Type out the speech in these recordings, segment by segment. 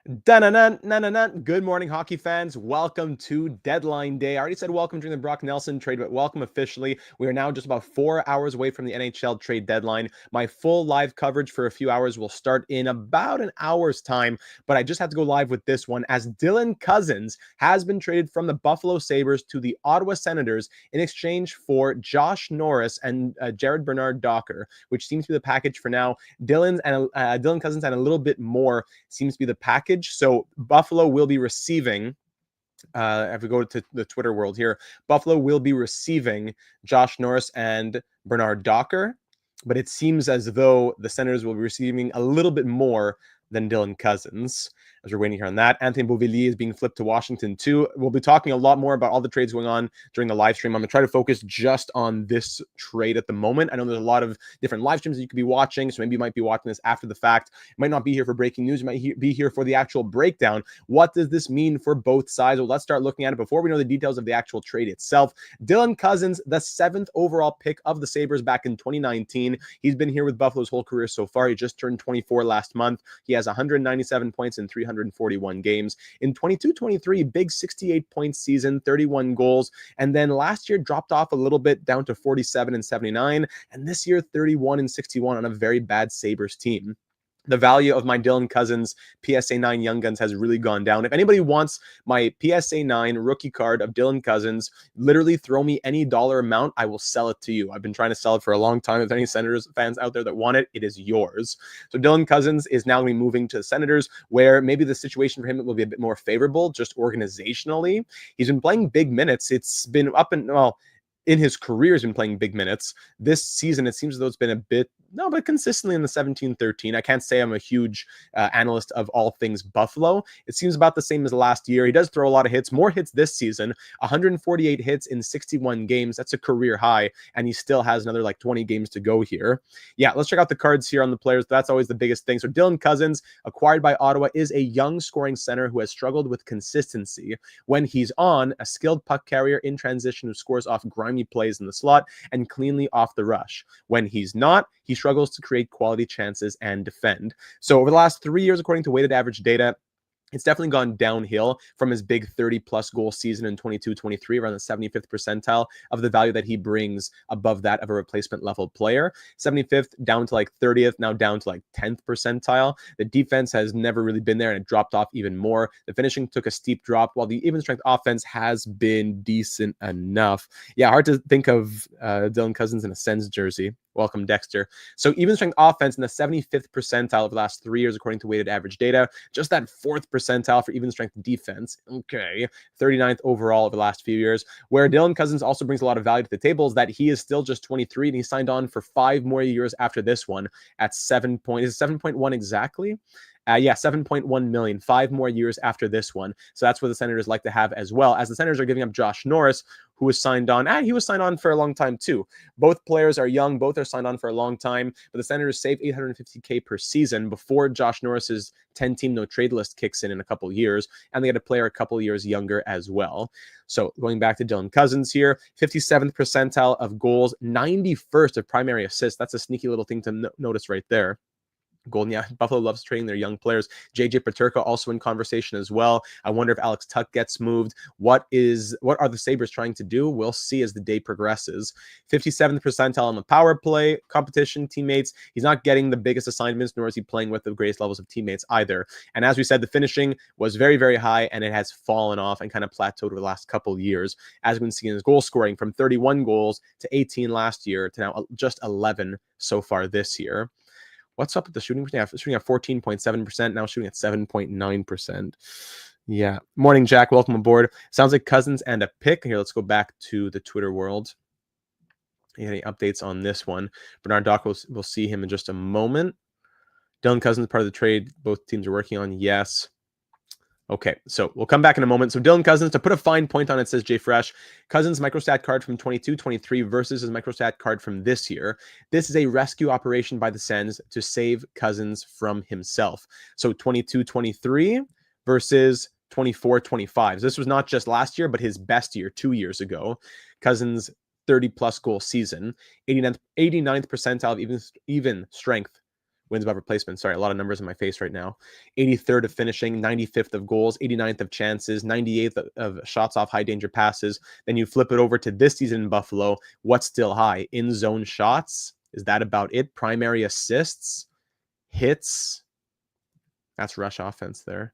Dun-dun-dun-dun-dun-dun. Good morning, hockey fans. Welcome to Deadline Day. I already said welcome during the Brock Nelson trade, but welcome officially. We are now just about 4 hours away from the NHL trade deadline. My full live coverage for a few hours will start in about an hour's time, but I just have to go live with this one as Dylan Cozens has been traded from the Buffalo Sabres to the Ottawa Senators in exchange for Josh Norris and dernard-docker, which seems to be the package for now. Dylan Cozens and a little bit more seems to be the package. So Buffalo will be receiving, if we go to the Twitter world here, Buffalo will be receiving Josh Norris and dernard-docker, but it seems as though the Senators will be receiving a little bit more than Dylan Cozens. As we're waiting here on that, Anthony Beauvillier is being flipped to Washington too. We'll be talking a lot more about all the trades going on during the live stream. I'm going to try to focus just on this trade at the moment. I know there's a lot of different live streams that you could be watching, so maybe you might be watching this after the fact. You might not be here for breaking news. You might be here for the actual breakdown. What does this mean for both sides? Well, let's start looking at it before we know the details of the actual trade itself. Dylan Cozens, the 7th overall pick of the Sabres back in 2019. He's been here with Buffalo's whole career so far. He just turned 24 last month. He has 197 points in 341 games. In 22-23, big 68-point season, 31 goals. And then last year dropped off a little bit down to 47 and 79. And this year, 31 and 61 on a very bad Sabres team. The value of my Dylan Cozens PSA 9 Young Guns has really gone down. If anybody wants my PSA 9 rookie card of Dylan Cozens, literally throw me any dollar amount. I will sell it to you. I've been trying to sell it for a long time. If there's any Senators fans out there that want it, it is yours. So Dylan Cozens is now going to be moving to the Senators, where maybe the situation for him will be a bit more favorable, just organizationally. He's been playing big minutes. It's been up and, well, in his career, he's been playing big minutes. This season, it seems as though it's been a bit, but consistently in the 17-13. I can't say I'm a huge analyst of all things Buffalo. It seems about the same as last year. He does throw a lot of hits, more hits this season, 148 hits in 61 games. That's a career high, and he still has another like 20 games to go here. Yeah, let's check out the cards here on the players. That's always the biggest thing. So Dylan Cozens, acquired by Ottawa, is a young scoring center who has struggled with consistency. When he's on, a skilled puck carrier in transition who scores off grimy plays in the slot and cleanly off the rush. When he's not, he struggles to create quality chances and defend. So over the last 3 years, according to weighted average data, it's definitely gone downhill from his big 30-plus goal season in 22-23, around the 75th percentile of the value that he brings above that of a replacement-level player. 75th down to like 30th, now down to like 10th percentile. The defense has never really been there, and it dropped off even more. The finishing took a steep drop, while the even-strength offense has been decent enough. Yeah, hard to think of Dylan Cozens in a Sens jersey. Welcome, Dexter. So even strength offense in the 75th percentile of the last 3 years, according to weighted average data. Just that 4th percentile for even strength defense. Okay. 39th overall over the last few years. Where Dylan Cozens also brings a lot of value to the table is that he is still just 23 and he signed on for 5 more years after this one at 7.1 exactly? 7.1 million, 5 more years after this one. So that's what the Senators like to have as well, as the Senators are giving up Josh Norris, who was signed on. He was signed on for a long time too. Both players are young. Both are signed on for a long time. But the Senators save $850K per season before Josh Norris's 10-team no-trade list kicks in a couple years. And they get a player a couple years younger as well. So going back to Dylan Cozens here, 57th percentile of goals, 91st of primary assists. That's a sneaky little thing to notice right there. Golden, yeah, Buffalo loves trading their young players. JJ Peterka also in conversation as well. I wonder if Alex Tuch gets moved. What are the Sabres trying to do? We'll see as the day progresses. 57th percentile on the power play competition teammates. He's not getting the biggest assignments, nor is he playing with the greatest levels of teammates either. And as we said, the finishing was very, very high, and it has fallen off and kind of plateaued over the last couple years, as we've seen his goal scoring from 31 goals to 18 last year to now just 11 so far this year. What's up with the shooting? Yeah, shooting at 14.7%, now shooting at 7.9%. Yeah. Morning, Jack. Welcome aboard. Sounds like Cozens and a pick. Here, let's go back to the Twitter world. Any updates on this one? dernard-docker, we'll see him in just a moment. Dylan Cozens, part of the trade both teams are working on. Yes. Okay, so we'll come back in a moment. So Dylan Cozens, to put a fine point on it, says Jay Fresh, Cozens' microstat card from 22-23 versus his microstat card from this year. This is a rescue operation by the Sens to save Cozens from himself. So 22-23 versus 24-25. So this was not just last year, but his best year 2 years ago. Cozens' 30-plus goal season, 89th percentile of even strength Wins above replacement. Sorry, a lot of numbers in my face right now. 83rd of finishing, 95th of goals, 89th of chances, 98th of shots off high danger passes. Then you flip it over to this season in Buffalo. What's still high? In zone shots. Is that about it? Primary assists, hits. That's rush offense there.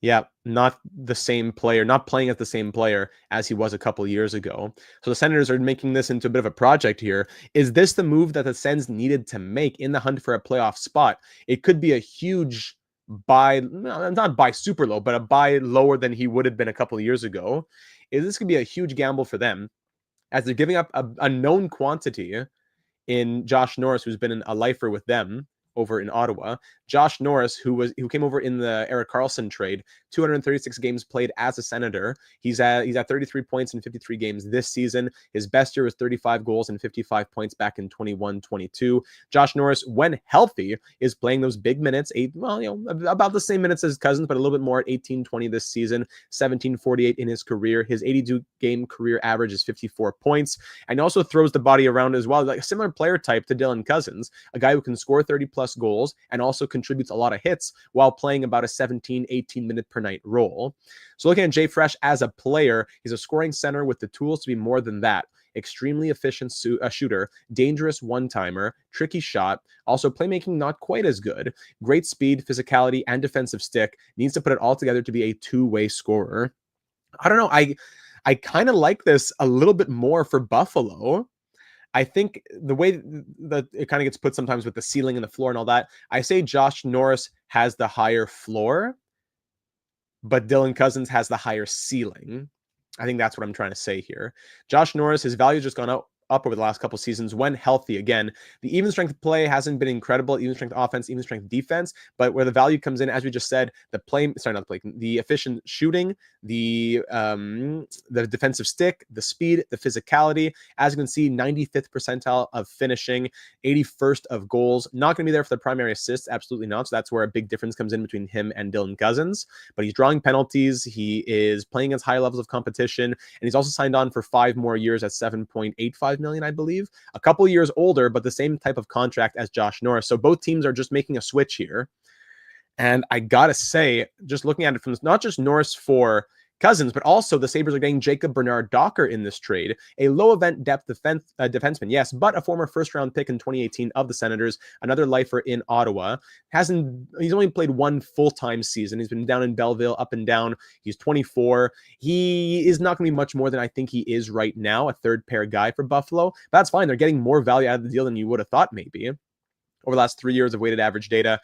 Yeah, not the same player, not playing as the same player as he was a couple years ago. So the Senators are making this into a bit of a project here. Is this the move that the Sens needed to make in the hunt for a playoff spot? It could be a huge buy, not buy super low, but a buy lower than he would have been a couple of years ago. This could be a huge gamble for them as they're giving up a known quantity in Josh Norris, who's been a lifer with them over in Ottawa. Josh Norris, who came over in the Erik Karlsson trade, 236 games played as a Senator. He's at 33 points in 53 games this season. His best year was 35 goals and 55 points back in 21-22. Josh Norris, when healthy, is playing those big minutes, about the same minutes as Cozens, but a little bit more at 18-20 this season, 17-48 in his career. His 82-game career average is 54 points, and also throws the body around as well, like a similar player type to Dylan Cozens, a guy who can score 30-plus goals and also contributes a lot of hits while playing about a 17-18 minute per night role. So looking at Jay Fresh as a player, he's a scoring center with the tools to be more than that. Extremely efficient shooter, dangerous one-timer, tricky shot, also playmaking not quite as good, great speed, physicality, and defensive stick, needs to put it all together to be a two-way scorer. I don't know, I kind of like this a little bit more for Buffalo. I think the way that it kind of gets put sometimes with the ceiling and the floor and all that, I say Josh Norris has the higher floor, but Dylan Cozens has the higher ceiling. I think that's what I'm trying to say here. Josh Norris, his value has just gone up over the last couple seasons when healthy. Again, the even strength play hasn't been incredible, even strength offense, even strength defense, but where the value comes in, as we just said, the efficient shooting, the defensive stick, the speed, the physicality. As you can see, 95th percentile of finishing, 81st of goals. Not going to be there for the primary assists, absolutely not. So that's where a big difference comes in between him and Dylan Cozens. But he's drawing penalties. He is playing against high levels of competition, and he's also signed on for 5 more years at $7.85 million, I believe. A couple years older, but the same type of contract as Josh Norris. So both teams are just making a switch here. And I gotta say, just looking at it from not just Norris for Cozens, but also the Sabres are getting Jacob Bernard-Docker in this trade, a low event depth defenseman, yes, but a former first-round pick in 2018 of the Senators, another lifer in Ottawa. He's only played one full-time season. He's been down in Belleville, up and down. He's 24. He is not going to be much more than I think he is right now, a third-pair guy for Buffalo. But that's fine. They're getting more value out of the deal than you would have thought, maybe. Over the last 3 years of weighted average data,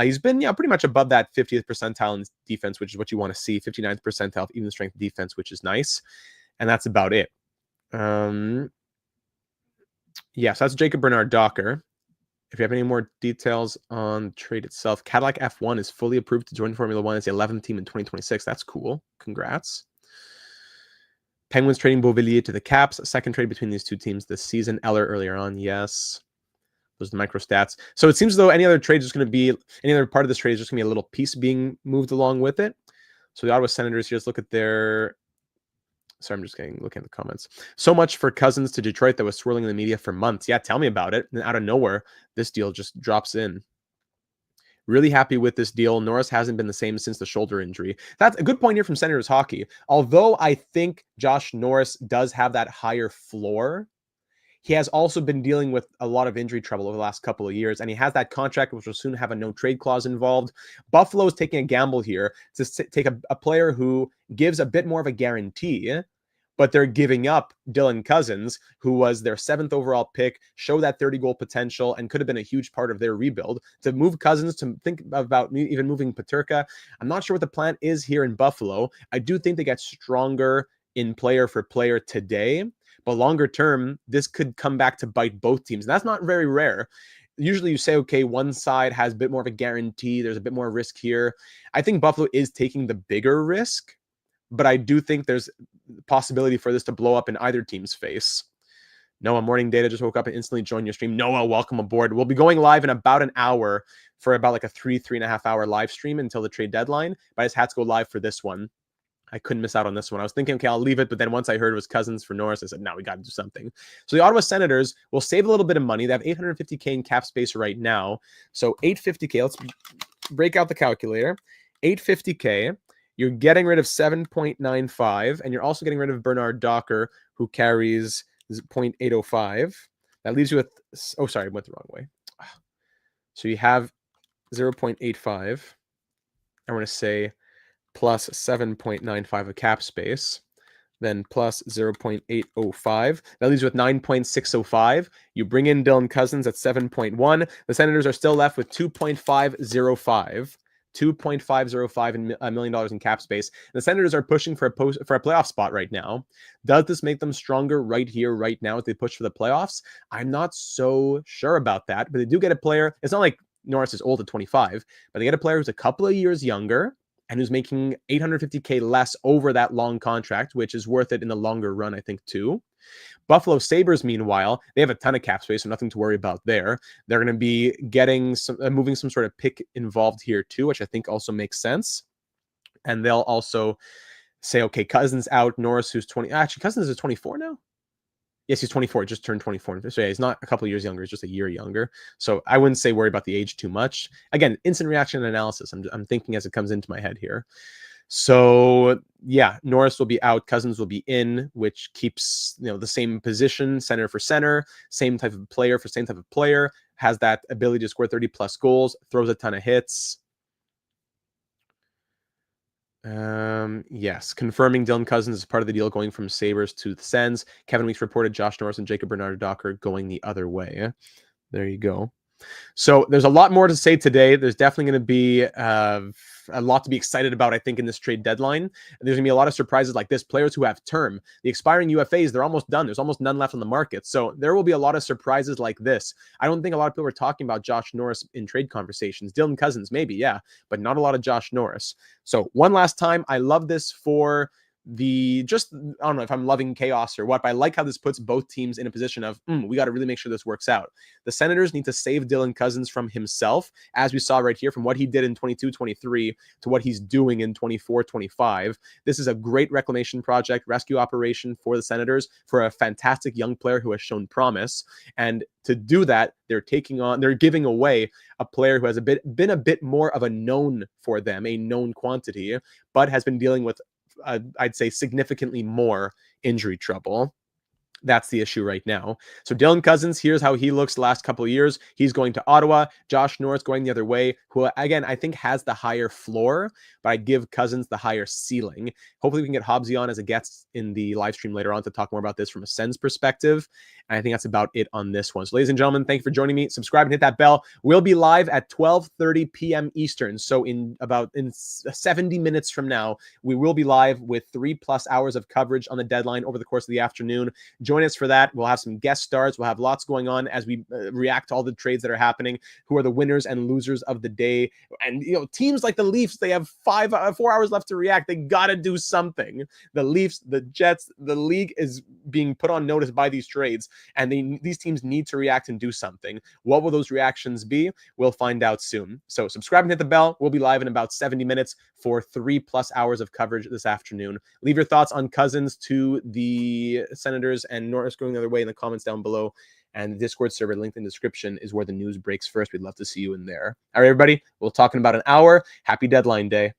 he's been pretty much above that 50th percentile in defense, which is what you want to see. 59th percentile of even strength defense, which is nice. And that's about it. So that's Jacob Bernard-Docker. If you have any more details on the trade itself, Cadillac F1 is fully approved to join Formula One as the 11th team in 2026. That's cool. Congrats. Penguins trading Beauvillier to the Caps. A second trade between these two teams this season. Eller earlier on, yes. Those are the micro stats. So it seems as though any other part of this trade is just going to be a little piece being moved along with it. So the Ottawa Senators here, let's look at their... Sorry, I'm just looking at the comments. So much for Cozens to Detroit that was swirling in the media for months. Yeah, tell me about it. And out of nowhere, this deal just drops in. Really happy with this deal. Norris hasn't been the same since the shoulder injury. That's a good point here from Senators Hockey. Although I think Josh Norris does have that higher floor, he has also been dealing with a lot of injury trouble over the last couple of years, and he has that contract which will soon have a no-trade clause involved. Buffalo is taking a gamble here to take a player who gives a bit more of a guarantee, but they're giving up Dylan Cozens, who was their 7th overall pick, show that 30-goal potential, and could have been a huge part of their rebuild. To move Cozens, to think about even moving Peterka, I'm not sure what the plan is here in Buffalo. I do think they get stronger in player for player today, but longer term, this could come back to bite both teams. And that's not very rare. Usually you say, okay, one side has a bit more of a guarantee. There's a bit more risk here. I think Buffalo is taking the bigger risk, but I do think there's possibility for this to blow up in either team's face. Noah, morning data, just woke up and instantly joined your stream. Noah, welcome aboard. We'll be going live in about an hour for about like a 3.5 hour live stream until the trade deadline. But I just had to go live for this one. I couldn't miss out on this one. I was thinking, okay, I'll leave it. But then once I heard it was Cozens for Norris, I said, no, we got to do something. So the Ottawa Senators will save a little bit of money. They have $850K in cap space right now. So $850K, let's break out the calculator. $850K, you're getting rid of 7.95, and you're also getting rid of Dernard-Docker, who carries 0.805. That leaves you with, oh, sorry, I went the wrong way. So you have 0.85. I'm going to say plus 7.95 of cap space, then plus 0.805. That leaves you with 9.605. You bring in Dylan Cozens at 7.1. The Senators are still left with 2.505. $2.505 million in cap space. The Senators are pushing for a playoff spot right now. Does this make them stronger right here, right now, as they push for the playoffs? I'm not so sure about that, but they do get a player. It's not like Norris is old at 25, but they get a player who's a couple of years younger and who's making $850K less over that long contract, which is worth it in the longer run, I think, too. Buffalo Sabres, meanwhile, they have a ton of cap space, so nothing to worry about there. They're going to be getting moving some sort of pick involved here too, which I think also makes sense. And they'll also say, okay, Cozens out, Norris, who's 20. Actually, Cozens is 24 now. Yes, he's 24. Just turned 24. So yeah, he's not a couple of years younger. He's just a year younger. So I wouldn't say worry about the age too much. Again, instant reaction analysis. I'm thinking as it comes into my head here. So yeah, Norris will be out, Cozens will be in, which keeps, the same position, center for center, same type of player for same type of player, has that ability to score 30 plus goals, throws a ton of hits. Yes, confirming Dylan Cozens is part of the deal going from Sabres to the Sens. Kevin Weeks reported Josh Norris and Jacob Bernard-Docker going the other way. There you go. So there's a lot more to say today. There's definitely going to be a lot to be excited about, I think, in this trade deadline. There's going to be a lot of surprises like this. Players who have term, the expiring UFAs, they're almost done. There's almost none left on the market. So there will be a lot of surprises like this. I don't think a lot of people are talking about Josh Norris in trade conversations. Dylan Cozens, maybe, yeah, but not a lot of Josh Norris. So one last time, I love this for I don't know if I'm loving chaos or what, but I like how this puts both teams in a position of, we got to really make sure this works out. The Senators need to save Dylan Cozens from himself, as we saw right here, from what he did in 22-23 to what he's doing in 24-25. This is a great reclamation project, rescue operation for the Senators, for a fantastic young player who has shown promise. And to do that, they're giving away a player who has been a bit more of a known for them, a known quantity, but has been dealing with I'd say significantly more injury trouble. That's the issue right now. So Dylan Cozens, here's how he looks the last couple of years. He's going to Ottawa. Josh Norris going the other way, who, again, I think has the higher floor, but I'd give Cozens the higher ceiling. Hopefully we can get Hobbsy on as a guest in the live stream later on to talk more about this from a Sens perspective. And I think that's about it on this one. So ladies and gentlemen, thank you for joining me. Subscribe and hit that bell. We'll be live at 12:30 p.m. Eastern. So in 70 minutes from now, we will be live with 3+ hours of coverage on the deadline over the course of the afternoon. Join us for that. We'll have some guest stars. We'll have lots going on as we react to all the trades that are happening, who are the winners and losers of the day. And, teams like the Leafs, they have 4 hours left to react. They got to do something. The Leafs, the Jets, the league is being put on notice by these trades, and these teams need to react and do something. What will those reactions be? We'll find out soon. So subscribe and hit the bell. We'll be live in about 70 minutes for 3+ hours of coverage this afternoon. Leave your thoughts on Cozens to the Senators and Norris going the other way in the comments down below. And the Discord server linked in the description is where the news breaks first. We'd love to see you in there. All right, everybody. We'll talk in about an hour. Happy deadline day.